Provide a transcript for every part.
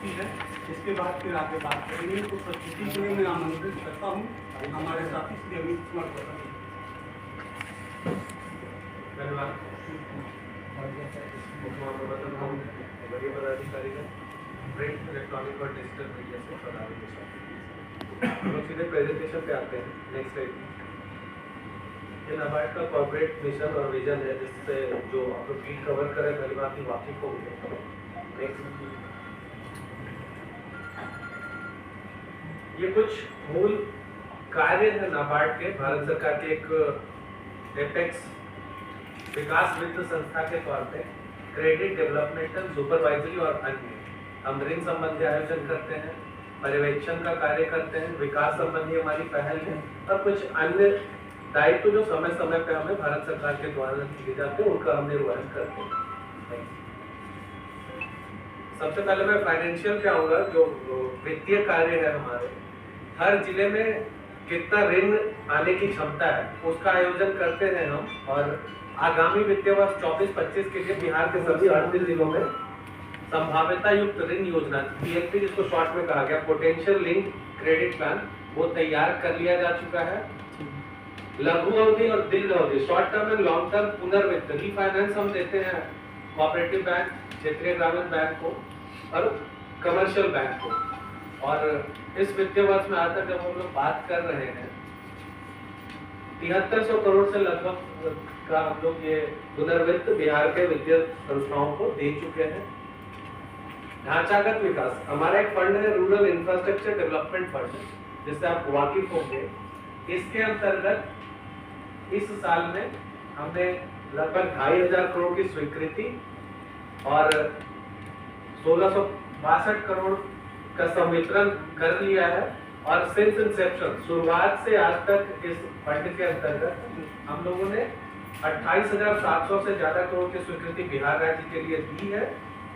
प्रस्तुति है, इसके बाद फिर आगे बात करेंगे। तो प्रस्तुति के लिए मैं आमंत्रित करता हूँ हमारे साथी श्री अमित कुमार गोयल। धन्यवाद। वरीय पदाधिकारी प्रिंट, इलेक्ट्रॉनिक और डिजिटल मीडिया से हम लोग सीधे प्रेजेंटेशन पे आते हैं। Next slide. ये नाबार्ड का कॉर्पोरेट मिशन और विजन है, जिससे जो आप लोग फील्ड कवर करें पहली बात ही वाकिफ होंगे। नेक्स्ट, ये कुछ मूल कार्य है नाबार्ड के, भारत सरकार के एक एपेक्स विकास वित्त संस्था के तौर पे क्रेडिट डेवलपमेंटल सुपरवाइजरी और अन्य हम ऋण संबंधी आयोजन करते हैं, पर्यवेक्षण का कार्य करते हैं, विकास संबंधी हमारी पहल है और कुछ अन्य दायित्व जो समय समय पे हमें भारत सरकार के द्वारा दिए जाते हैं उनका हम निर्वहन करते हैं। सबसे पहले मैं फाइनेंशियल पे आऊंगा। जो वित्तीय कार्य है हमारे, हर जिले में कितना ऋण आने की क्षमता है उसका आयोजन करते हैं हम। और आगामी वित्तीय वर्ष 24-25 के लिए बिहार के सभी 38 जिलों में संभाव्यता युक्त ऋण योजना PLP, जिसको शॉर्ट में कहा गया पोटेंशियल लिंक क्रेडिट प्लान, वो तैयार कर लिया जा चुका है। लघु अवधि और दीर्घ अवधि, short term and long term पुनर्वित्त रीफाइनेंस हम देते हैं कोऑपरेटिव बैंक, क्षेत्रीय ग्रामीण बैंक को और कमर्शियल बैंक को। और इस वित्तीय वर्ष में आज तक जब हम लोग बात कर रहे हैं 7300 करोड़ से लगभग का हम लोग ये पुनर्वित्त बिहार के वित्तीय संस्थाओं को दे चुके हैं। ढांचागत विकास, हमारा एक फंड है रूरल इंफ्रास्ट्रक्चर डेवलपमेंट फंड, जिससे आप वाकिफ होंगे। इसके अंतर्गत इस साल में हमने लगभग 2500 करोड़ की स्वीकृति और 1662 करोड़ का संवितरण कर लिया है। और सिंस इंसेप्शन, शुरुआत से आज तक इस फंड के अंतर्गत हम लोगों ने 28,700 से ज्यादा करोड़ की स्वीकृति बिहार राज्य के लिए दी है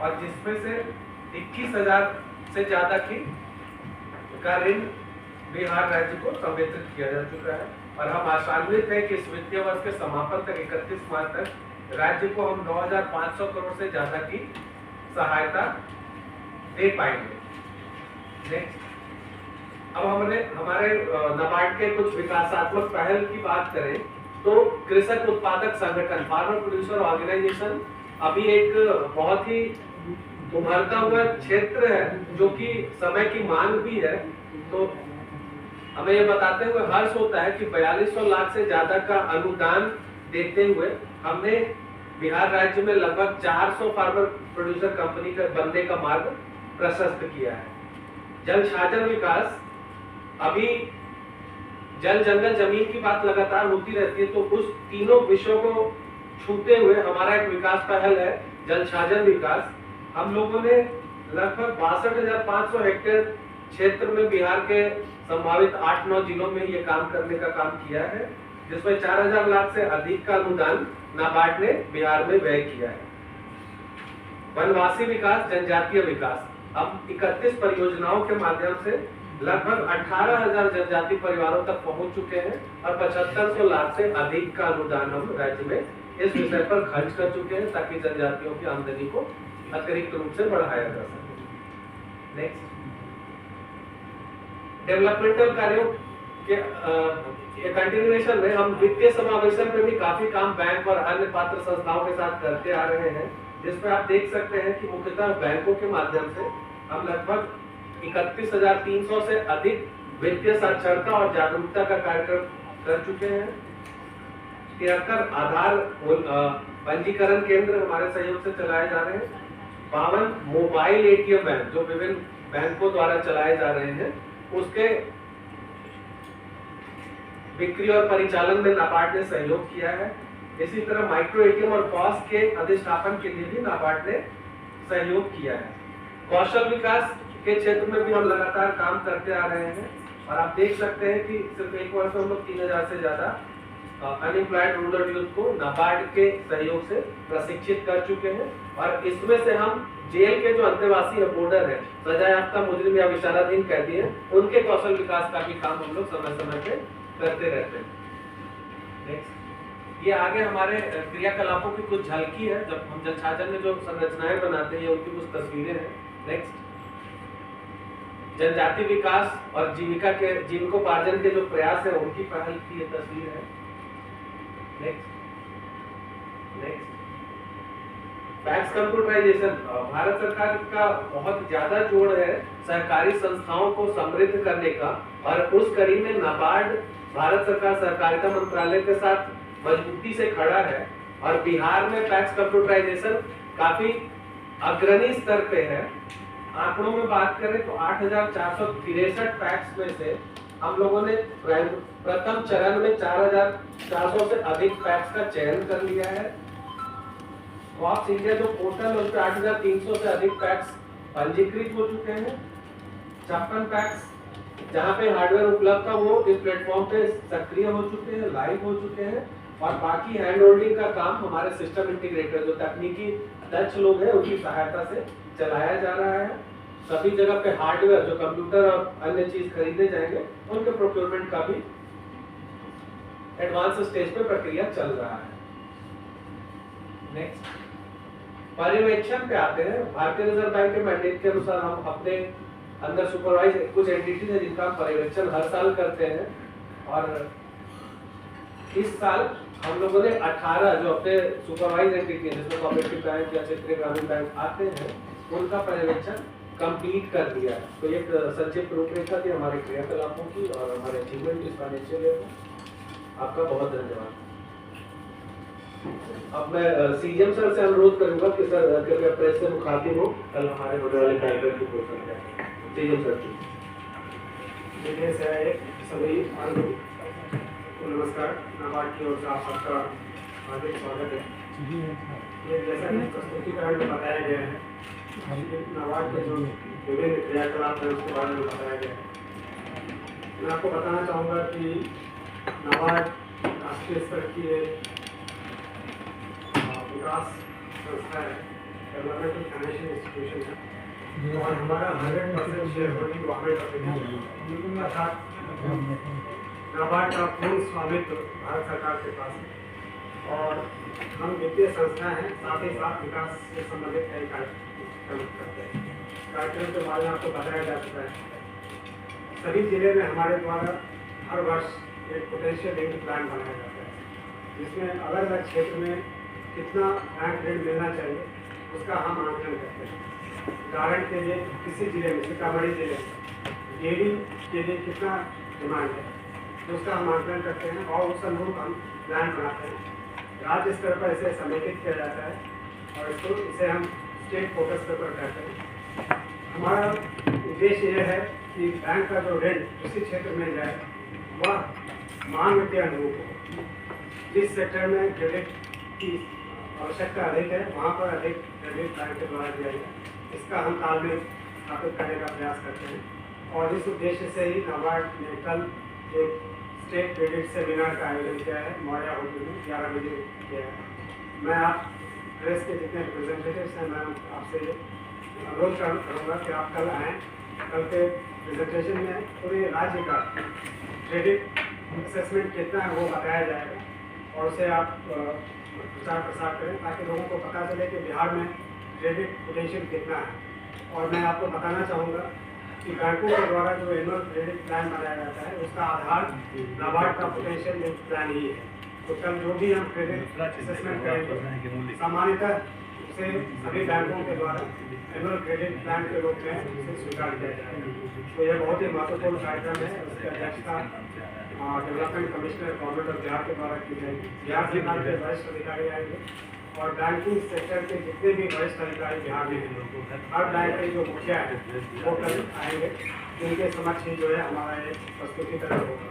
और जिसमें से 21,000 से ज्यादा की का ऋण बिहार राज्य को संवितरित किया जा चुका है। और हम आशान्वित हैं कि इस वित्तीय वर्ष के समापन तक 31 मार्च तक राज्य को हम 9,500 करोड़ से ज्यादा की सहायता दे पाएंगे। नेक्स्ट, अब हमारे नाबार्ड के कुछ विकासात्मक पहल की बात करें तो कृषक उत्पादक संगठन फार्मर प्रोड्यूसर ऑर्गेनाइजेशन अभी एक बहुत ही उभरता हुआ क्षेत्र है जो कि समय की मांग भी है। तो हमें ये बताते हुए हर्ष होता है कि 4200 लाख से ज्यादा का अनुदान देते हुए हमने बिहार राज्य में लगभग 400 फार्मर प्रोड्यूसर कंपनी का बनने का मार्ग प्रशस्त किया है। जल छाजन विकास, अभी जल जंगल जमीन की बात लगातार होती रहती है, तो उस तीनों विषयों को छूते हुए हमारा एक विकास पहल है जल छाजन विकास। हम लोगों ने लगभग 62,500 हेक्टेयर क्षेत्र में बिहार के संभावित 8-9 जिलों में ये काम करने का काम किया है, जिसमें 4,000 लाख से अधिक का अनुदान नाबार्ड ने बिहार में व्यय किया है। वनवासी विकास, जनजातीय विकास, अब 31 परियोजनाओं के माध्यम से लगभग 18,000 जनजाति परिवारों तक पहुंच चुके हैं और 7500 लाख से अधिक का अनुदान हम राज्य में इस विषय पर खर्च कर चुके हैं ताकि जनजातियों की आमदनी को अतिरिक्त रूप से बढ़ाया जा सके। नेक्स्ट, डेवलपमेंटल कार्यों के कंटिन्यूएशन में हम वित्तीय समावेशन पे भी काफी काम बैंक और अन्य पात्र संस्थाओं के साथ करते आ रहे हैं, जिसमें आप देख सकते हैं कि मुख्यतः बैंकों के माध्यम से हम लगभग 31,300 से अधिक वित्तीय साक्षरता और जागरूकता का कार्यक्रम कर चुके हैं। 73 आधार पंजीकरण केंद्र हमारे सहयोग से चलाए जा रहे हैं। 52 मोबाइल ATM बैंक जो विभिन्न बैंकों द्वारा चलाए जा रहे हैं, उसके बिक्री और परिचालन में नाबार्ड ने सहयोग किया है। इसी तरह माइक्रो ATM और POS के अधिष्ठापन के लिए भी नाबार्ड ने सहयोग किया है। कौशल विकास के क्षेत्र में भी हम लगातार काम करते आ रहे हैं और आप देख सकते हैं कि सिर्फ एक वर्ष में हम लोग 3,000 से ज्यादा अनएम्प्लॉयड रूरल यूथ को नाबार्ड के सहयोग से प्रशिक्षित कर चुके हैं। और इसमें से हम जेल के जो अंतेवासी बॉर्डर है, सजायाफ्ता मुजरिम या विचाराधीन कैदी हैं, उनके कौशल विकास का भी काम हम लोग समय समय पे करते रहते हैं। नेक्स्ट, ये आगे हमारे क्रियाकलापों की कुछ झलकी है जब हम जल छाजन में जो संरचनाएं बनाते हैं, उनकी कुछ तस्वीरें हैं। नेक्स्ट, जनजाति विकास और जीविकोपार्जन के जो प्रयास है उनकी पहल की ये तस्वीर है। नेक्स्ट पैक्स कंप्यूटराइजेशन, भारत सरकार का बहुत ज्यादा जोड़ है सहकारी संस्थाओं को समृद्ध करने का, और उस कड़ी में नाबार्ड भारत सरकार सहकारिता मंत्रालय के साथ मजबूती से खड़ा है, और बिहार में पैक्स कंप्यूटराइजेशन काफी अग्रणी स्तर पे है। आंकड़ों में बात करें तो 8,463 पैक्स में से हम लोगों ने प्रथम चरण में 4,400 से अधिक पैक्स का चयन कर लिया है। कॉप्स इंडिया जो पोर्टल है उस पर 8,300 से अधिक पैक्स पंजीकृत हो चुके हैं। 56 पैक्स जहां पे हार्डवेयर उपलब्ध था वो इस प्लेटफॉर्म पे सक्रिय हो चुके हैं, लाइव हो चुके हैं, और बाकी हैंड होल्डिंग का काम हमारे सिस्टम इंटीग्रेटर जो तकनीकी दक्ष लोग हैं उनकी सहायता से चलाया जा रहा है। सभी जगह पे हार्डवेयर जो कंप्यूटर और अन्य चीज खरीदे जाएंगे उनके प्रोक्योरमेंट का भी एडवांस स्टेज पे प्रक्रिया चल रहा है। नेक्स्ट पर्यवेक्षण पे आते हैं। भारतीय रिजर्व बैंक के मैंडेट के अनुसार हम अपने अंदर सुपरवाइज कुछ एंटिटीज है जिनका पर्यवेक्षण हर साल करते हैं, और इस साल हम लोगों ने 18 जो अपने सुपरवाइज एंटिटी है जिसमें कोऑपरेटिव बैंक या क्षेत्रीय ग्रामीण बैंक आते हैं उनका पर्यवेक्षण कंप्लीट कर दिया है। तो एक संक्षिप्त रूपरेखा थी हमारे क्रियाकलापों की और हमारे अचीवमेंट इस फाइनेंशियल ईयर में। आपका बहुत धन्यवाद। अब मैं सीएम सर से अनुरोध करूंगा कि सर कृपया प्रेस से मुखातिब हो, कल हमारे होने वाले कार्यक्रम की घोषणा करें। सीएम सर देखिए सभी को नमस्कार। नाबार्ड की ओर से आप सबका हार्दिक स्वागत है। ये जैसा कि प्रस्तुतिकरण में बताया गया है, नाबार्ड के जो विभिन्न क्रियाकलाप है उसके बारे में बताया गया है। मैं आपको बताना चाहूँगा कि नाबार्ड राष्ट्रीय स्तर की एक विकास संस्था है, डेवलपमेंटल फाइनेंशियल इंस्टीट्यूशन है, और हमारा 100% share holding government of India अर्थात नाबार्ड का पूर्ण स्वामित्व भारत सरकार के पास है, और हम वित्तीय संस्था हैं, साथ ही साथ विकास से संबंधित कई कार्यक्रम करते हैं। कार्यक्रम के बारे में आपको बताया जा चुका है। सभी जिले में हमारे द्वारा हर वर्ष एक पोटेंशियल लिंक प्लान बनाया जाता है, जिसमें अलग अलग क्षेत्र में कितना बैंक ऋण मिलना चाहिए उसका हम आंकलन करते हैं। उदाहरण के लिए किसी जिले में, सीतामढ़ी जिले में डेयरी के लिए कितना डिमांड है उसका हम आंकलन करते हैं, और उस अनुरूप हम प्लान बनाते हैं। राज्य स्तर पर इसे समेकित किया जाता है, और इसे हम स्टेट फोकस पेपर कहते हैं। हमारा उद्देश्य यह है कि बैंक का जो ऋण किसी क्षेत्र में जाए वह मांग के अनुरूप हो। जिस सेक्टर में क्रेडिट की आवश्यकता अधिक है वहाँ पर अधिक क्रेडिट बैंक के द्वारा दिया जाए, इसका हम तालमेल स्थापित करने का प्रयास करते हैं। और इस उद्देश्य से ही नाबार्ड ने कल एक स्टेट क्रेडिट सेमिनार का आयोजन किया है, मौर्या होटल में 11 बजे किया है। मैं आप प्रेस के जितने रिप्रेजेंटेटिव्स हैं, मैं आपसे अनुरोध करूँगा कि आप कल आएँ। कल के प्रेजेंटेशन में पूरे राज्य का क्रेडिट असेसमेंट कितना है वो बताया जाएगा, और उसे आप प्रचार प्रसार करें ताकि लोगों को पता चले कि बिहार में क्रेडिट पोटेंशियल कितना है। और मैं आपको बताना चाहूँगा कि बैंकों के द्वारा जो एनुअल क्रेडिट प्लान बनाया जाता है उसका आधार नाबार्ड का पोटेंशियल लिंक प्लान ही है। तो कल जो भी हम क्रेडिट असेसमेंट करेंगे सामान्यतः उसे सभी बैंकों के द्वारा एनुअल क्रेडिट प्लान के रूप में उसे स्वीकार किया जाएगा। तो यह बहुत ही महत्वपूर्ण कार्यक्रम है। उसकी अध्यक्षता development commissioner government of Bihar के द्वारा की जाएगी। बिहार सरकार के वरिष्ठ अधिकारी आएंगे, और बैंकिंग सेक्टर के जितने भी वरिष्ठ अधिकारी बिहार में हैं, हर बैंक के जो मुखिया है वो कल आएंगे, जिनके समक्ष ही जो है हमारा एक प्रस्तुतिकरण होगा।